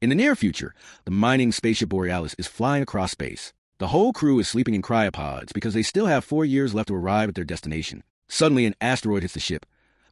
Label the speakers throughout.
Speaker 1: In the near future, the mining spaceship Borealis is flying across space. The whole crew is sleeping in cryopods because they still have 4 years left to arrive at their destination. Suddenly, an asteroid hits the ship,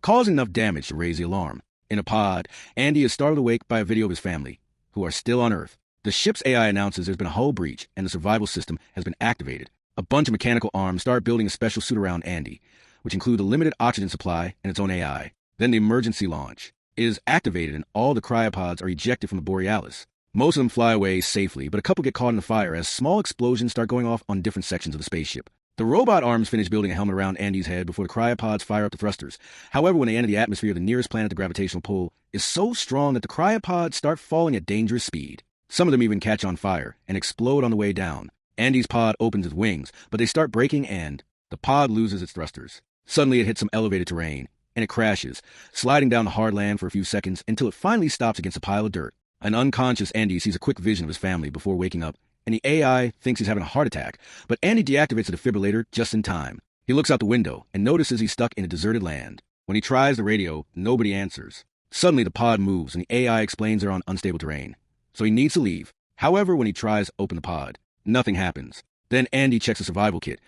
Speaker 1: causing enough damage to raise the alarm. In a pod, Andy is startled awake by a video of his family, who are still on Earth. The ship's AI announces there's been a hull breach and the survival system has been activated. A bunch of mechanical arms start building a special suit around Andy, which include a limited oxygen supply and its own AI. Then the emergency launch is activated and all the cryopods are ejected from the Borealis. Most of them fly away safely, but a couple get caught in the fire as small explosions start going off on different sections of the spaceship. The robot arms finish building a helmet around Andy's head before the cryopods fire up the thrusters. However, when they enter the atmosphere of the nearest planet, the gravitational pull is so strong that the cryopods start falling at dangerous speed. Some of them even catch on fire and explode on the way down. Andy's pod opens its wings, but they start breaking and the pod loses its thrusters. Suddenly it hits some elevated terrain, and it crashes, sliding down the hard land for a few seconds until it finally stops against a pile of dirt. An unconscious Andy sees a quick vision of his family before waking up, and the AI thinks he's having a heart attack, but Andy deactivates the defibrillator just in time. He looks out the window and notices he's stuck in a deserted land. When he tries the radio, nobody answers. Suddenly the pod moves, and the AI explains they're on unstable terrain, so he needs to leave. However, when he tries to open the pod, nothing happens. Then Andy checks the survival kit,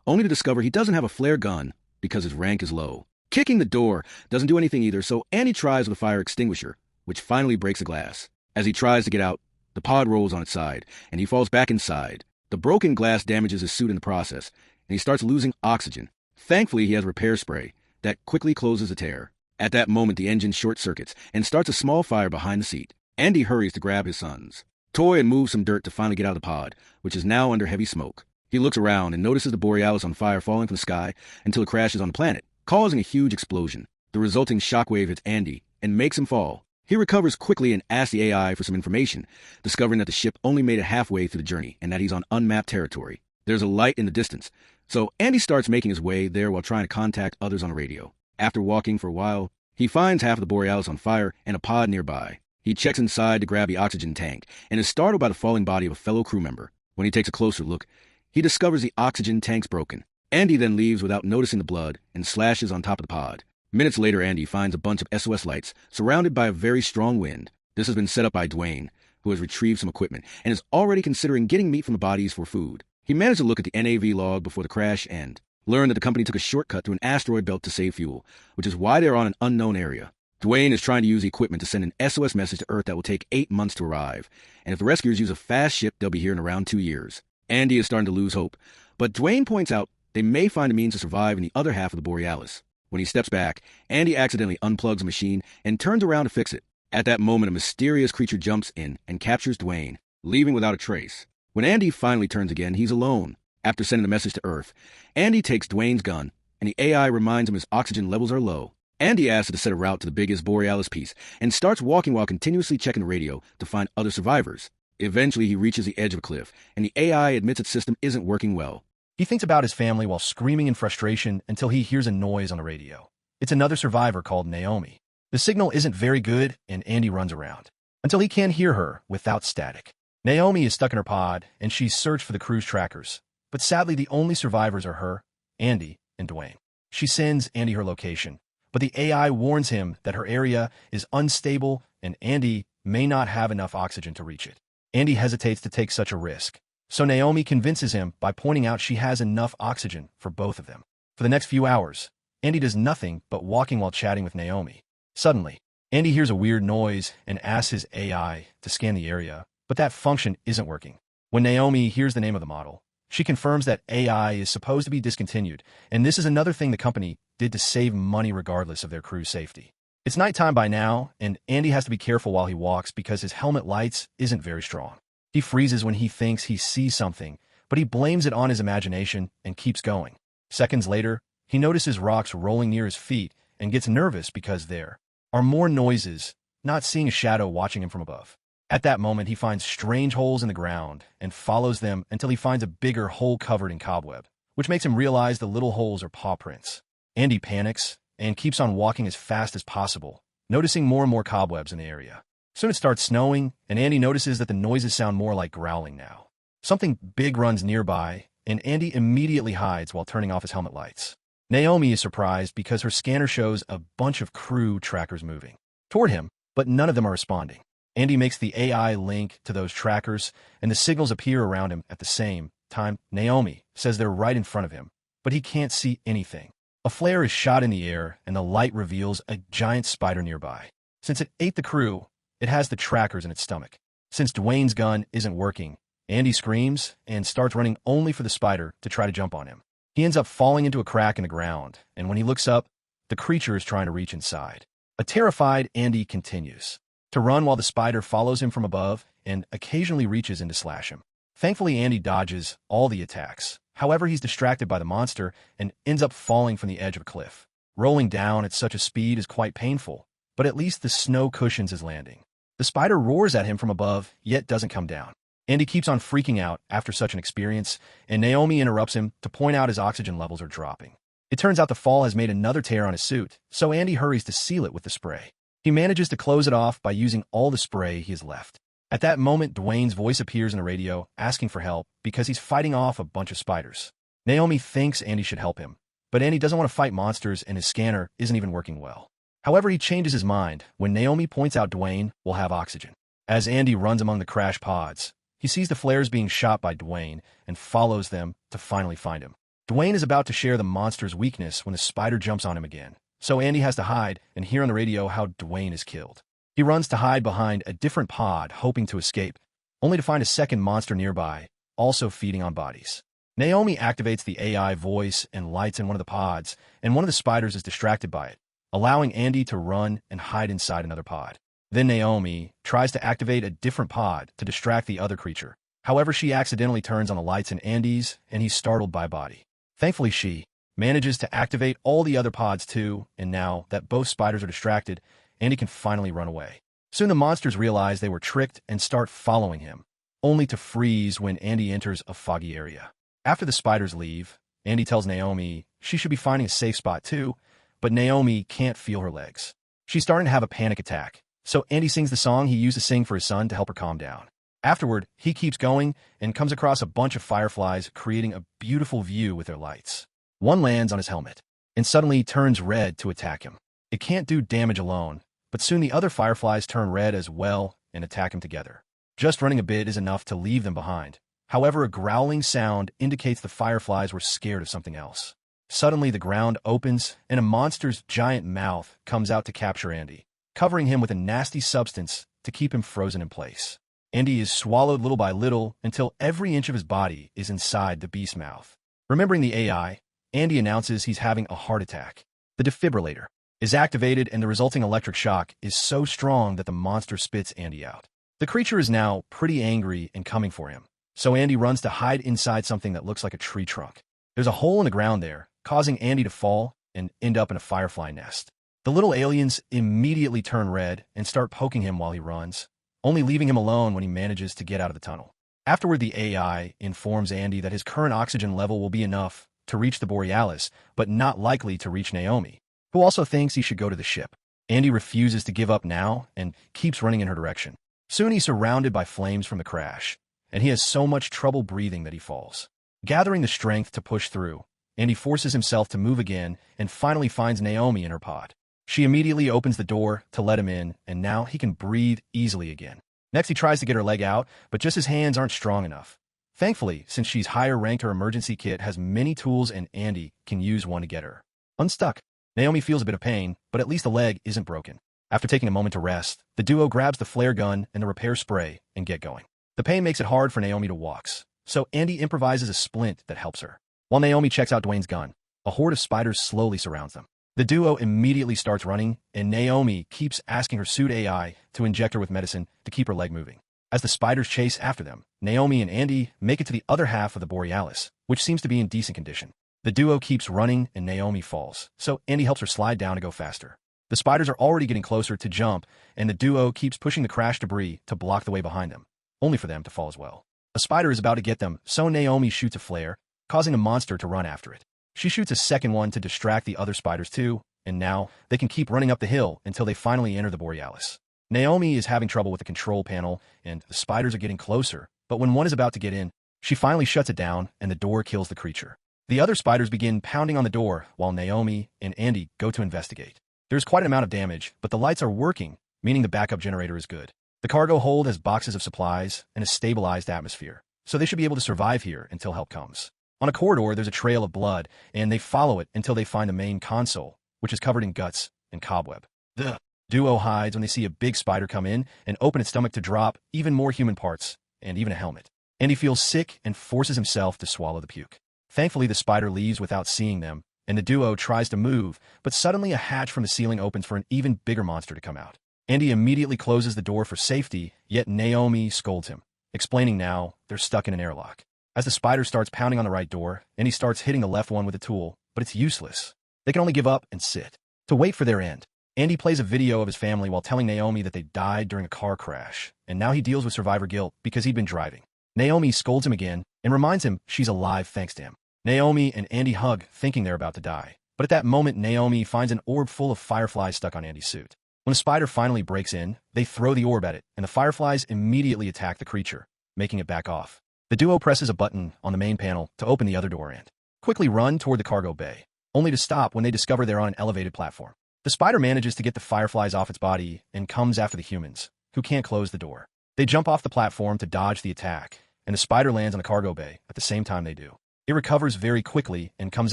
Speaker 1: only to discover he doesn't have a flare gun because his rank is low. Kicking the door doesn't do anything either, so Andy tries with a fire extinguisher, which finally breaks the glass. As he tries to get out, the pod rolls on its side, and he falls back inside. The broken glass damages his suit in the process, and he starts losing oxygen. Thankfully, he has repair spray that quickly closes the tear. At that moment, the engine short-circuits and starts a small fire behind the seat. Andy hurries to grab his sons' toy and move some dirt to finally get out of the pod, which is now under heavy smoke. He looks around and notices the Borealis on fire falling from the sky until it crashes on the planet, causing a huge explosion. The resulting shockwave hits Andy and makes him fall. He recovers quickly and asks the AI for some information, discovering that the ship only made it halfway through the journey and that he's on unmapped territory. There's a light in the distance, so Andy starts making his way there while trying to contact others on the radio. After walking for a while, he finds half of the Borealis on fire and a pod nearby. He checks inside to grab the oxygen tank and is startled by the falling body of a fellow crew member. When he takes a closer look, he discovers the oxygen tank's broken. Andy then leaves without noticing the blood and slashes on top of the pod. Minutes later, Andy finds a bunch of SOS lights surrounded by a very strong wind. This has been set up by Dwayne, who has retrieved some equipment and is already considering getting meat from the bodies for food. He managed to look at the NAV log before the crash and learned that the company took a shortcut through an asteroid belt to save fuel, which is why they're on an unknown area. Dwayne is trying to use the equipment to send an SOS message to Earth that will take 8 months to arrive, and if the rescuers use a fast ship, they'll be here in around 2 years. Andy is starting to lose hope, but Dwayne points out they may find a means to survive in the other half of the Borealis. When he steps back, Andy accidentally unplugs the machine and turns around to fix it. At that moment, a mysterious creature jumps in and captures Dwayne, leaving without a trace. When Andy finally turns again, he's alone. After sending the message to Earth, Andy takes Dwayne's gun, and the AI reminds him his oxygen levels are low. Andy asks it to set a route to the biggest Borealis piece and starts walking while continuously checking the radio to find other survivors. Eventually, he reaches the edge of a cliff, and the AI admits its system isn't working well.
Speaker 2: He thinks about his family while screaming in frustration until he hears a noise on the radio. It's another survivor called Naomi. The signal isn't very good, and Andy runs around until he can hear her without static. Naomi is stuck in her pod, and she's searched for the crew's trackers. But sadly, the only survivors are her, Andy, and Dwayne. She sends Andy her location, but the AI warns him that her area is unstable and Andy may not have enough oxygen to reach it. Andy hesitates to take such a risk, so Naomi convinces him by pointing out she has enough oxygen for both of them. For the next few hours, Andy does nothing but walking while chatting with Naomi. Suddenly, Andy hears a weird noise and asks his AI to scan the area, but that function isn't working. When Naomi hears the name of the model, she confirms that AI is supposed to be discontinued, and this is another thing the company did to save money regardless of their crew's safety. It's nighttime by now, and Andy has to be careful while he walks because his helmet lights isn't very strong. He freezes when he thinks he sees something, but he blames it on his imagination and keeps going. Seconds later, he notices rocks rolling near his feet and gets nervous because there are more noises, not seeing a shadow watching him from above. At that moment, he finds strange holes in the ground and follows them until he finds a bigger hole covered in cobweb, which makes him realize the little holes are paw prints. Andy panics and keeps on walking as fast as possible, noticing more and more cobwebs in the area. Soon it starts snowing, and Andy notices that the noises sound more like growling now. Something big runs nearby, and Andy immediately hides while turning off his helmet lights. Naomi is surprised because her scanner shows a bunch of crew trackers moving toward him, but none of them are responding. Andy makes the AI link to those trackers, and the signals appear around him at the same time. Naomi says they're right in front of him, but he can't see anything. A flare is shot in the air, and the light reveals a giant spider nearby. Since it ate the crew, it has the trackers in its stomach. Since Dwayne's gun isn't working, Andy screams and starts running only for the spider to try to jump on him. He ends up falling into a crack in the ground, and when he looks up, the creature is trying to reach inside. A terrified Andy continues to run while the spider follows him from above and occasionally reaches in to slash him. Thankfully, Andy dodges all the attacks. However, he's distracted by the monster and ends up falling from the edge of a cliff. Rolling down at such a speed is quite painful, but at least the snow cushions his landing. The spider roars at him from above, yet doesn't come down. Andy keeps on freaking out after such an experience, and Naomi interrupts him to point out his oxygen levels are dropping. It turns out the fall has made another tear on his suit, so Andy hurries to seal it with the spray. He manages to close it off by using all the spray he has left. At that moment, Dwayne's voice appears in the radio, asking for help because he's fighting off a bunch of spiders. Naomi thinks Andy should help him, but Andy doesn't want to fight monsters and his scanner isn't even working well. However, he changes his mind when Naomi points out Dwayne will have oxygen. As Andy runs among the crash pods, he sees the flares being shot by Dwayne and follows them to finally find him. Dwayne is about to share the monster's weakness when the spider jumps on him again, so Andy has to hide and hear on the radio how Dwayne is killed. He runs to hide behind a different pod, hoping to escape, only to find a second monster nearby, also feeding on bodies. Naomi activates the AI voice and lights in one of the pods, and one of the spiders is distracted by it, allowing Andy to run and hide inside another pod. Then Naomi tries to activate a different pod to distract the other creature. However, she accidentally turns on the lights in Andy's, and he's startled by a body. Thankfully, she manages to activate all the other pods too, and now that both spiders are distracted, Andy can finally run away. Soon the monsters realize they were tricked and start following him, only to freeze when Andy enters a foggy area. After the spiders leave, Andy tells Naomi she should be finding a safe spot too, but Naomi can't feel her legs. She's starting to have a panic attack, so Andy sings the song he used to sing for his son to help her calm down. Afterward, he keeps going and comes across a bunch of fireflies creating a beautiful view with their lights. One lands on his helmet and suddenly turns red to attack him. It can't do damage alone, but soon the other fireflies turn red as well and attack him together. Just running a bit is enough to leave them behind. However, a growling sound indicates the fireflies were scared of something else. Suddenly, the ground opens and a monster's giant mouth comes out to capture Andy, covering him with a nasty substance to keep him frozen in place. Andy is swallowed little by little until every inch of his body is inside the beast's mouth. Remembering the AI, Andy announces he's having a heart attack. The defibrillator is activated and the resulting electric shock is so strong that the monster spits Andy out. The creature is now pretty angry and coming for him, so Andy runs to hide inside something that looks like a tree trunk. There's a hole in the ground there, causing Andy to fall and end up in a firefly nest. The little aliens immediately turn red and start poking him while he runs, only leaving him alone when he manages to get out of the tunnel. Afterward, the AI informs Andy that his current oxygen level will be enough to reach the Borealis, but not likely to reach Naomi, who also thinks he should go to the ship. Andy refuses to give up now and keeps running in her direction. Soon he's surrounded by flames from the crash, and he has so much trouble breathing that he falls. Gathering the strength to push through, Andy forces himself to move again and finally finds Naomi in her pod. She immediately opens the door to let him in, and now he can breathe easily again. Next, he tries to get her leg out, but just his hands aren't strong enough. Thankfully, since she's higher ranked, her emergency kit has many tools and Andy can use one to get her unstuck. Naomi feels a bit of pain, but at least the leg isn't broken. After taking a moment to rest, the duo grabs the flare gun and the repair spray and get going. The pain makes it hard for Naomi to walk, so Andy improvises a splint that helps her. While Naomi checks out Dwayne's gun, a horde of spiders slowly surrounds them. The duo immediately starts running, and Naomi keeps asking her suit AI to inject her with medicine to keep her leg moving. As the spiders chase after them, Naomi and Andy make it to the other half of the Borealis, which seems to be in decent condition. The duo keeps running, and Naomi falls, so Andy helps her slide down to go faster. The spiders are already getting closer to jump, and the duo keeps pushing the crash debris to block the way behind them, only for them to fall as well. A spider is about to get them, so Naomi shoots a flare, causing a monster to run after it. She shoots a second one to distract the other spiders too, and now they can keep running up the hill until they finally enter the Borealis. Naomi is having trouble with the control panel, and the spiders are getting closer, but when one is about to get in, she finally shuts it down, and the door kills the creature. The other spiders begin pounding on the door, while Naomi and Andy go to investigate. There's quite an amount of damage, but the lights are working, meaning the backup generator is good. The cargo hold has boxes of supplies and a stabilized atmosphere, so they should be able to survive here until help comes. On a corridor, there's a trail of blood, and they follow it until they find the main console, which is covered in guts and cobweb. The duo hides when they see a big spider come in and open its stomach to drop even more human parts and even a helmet. Andy feels sick and forces himself to swallow the puke. Thankfully, the spider leaves without seeing them, and the duo tries to move, but suddenly a hatch from the ceiling opens for an even bigger monster to come out. Andy immediately closes the door for safety, yet Naomi scolds him, explaining now they're stuck in an airlock. As the spider starts pounding on the right door, Andy starts hitting the left one with a tool, but it's useless. They can only give up and sit to wait for their end. Andy plays a video of his family while telling Naomi that they died during a car crash, and now he deals with survivor guilt because he'd been driving. Naomi scolds him again and reminds him she's alive thanks to him. Naomi and Andy hug, thinking they're about to die. But at that moment, Naomi finds an orb full of fireflies stuck on Andy's suit. When the spider finally breaks in, they throw the orb at it, and the fireflies immediately attack the creature, making it back off. The duo presses a button on the main panel to open the other door and quickly run toward the cargo bay, only to stop when they discover they're on an elevated platform. The spider manages to get the fireflies off its body and comes after the humans, who can't close the door. They jump off the platform to dodge the attack, and the spider lands on the cargo bay at the same time they do. It recovers very quickly and comes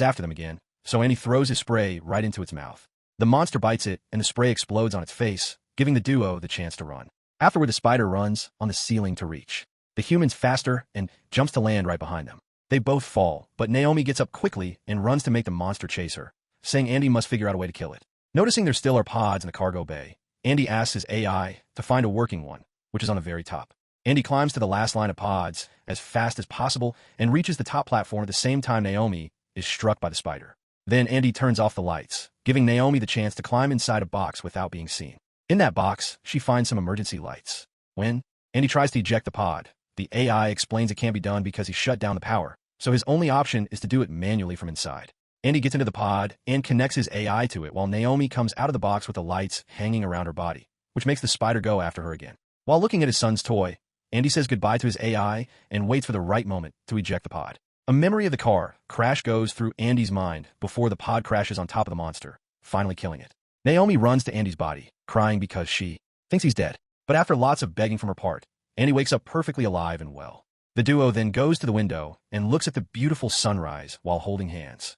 Speaker 2: after them again, so Andy throws his spray right into its mouth. The monster bites it, and the spray explodes on its face, giving the duo the chance to run. Afterward, the spider runs on the ceiling to reach the humans faster and jumps to land right behind them. They both fall, but Naomi gets up quickly and runs to make the monster chase her, saying Andy must figure out a way to kill it. Noticing there still are pods in the cargo bay, Andy asks his AI to find a working one, which is on the very top. Andy climbs to the last line of pods as fast as possible and reaches the top platform at the same time Naomi is struck by the spider. Then Andy turns off the lights, giving Naomi the chance to climb inside a box without being seen. In that box, she finds some emergency lights. When Andy tries to eject the pod, the AI explains it can't be done because he shut down the power, so his only option is to do it manually from inside. Andy gets into the pod and connects his AI to it while Naomi comes out of the box with the lights hanging around her body, which makes the spider go after her again. While looking at his son's toy, Andy says goodbye to his AI and waits for the right moment to eject the pod. A memory of the car crash goes through Andy's mind before the pod crashes on top of the monster, finally killing it. Naomi runs to Andy's body, crying because she thinks he's dead. But after lots of begging from her part, Andy wakes up perfectly alive and well. The duo then goes to the window and looks at the beautiful sunrise while holding hands.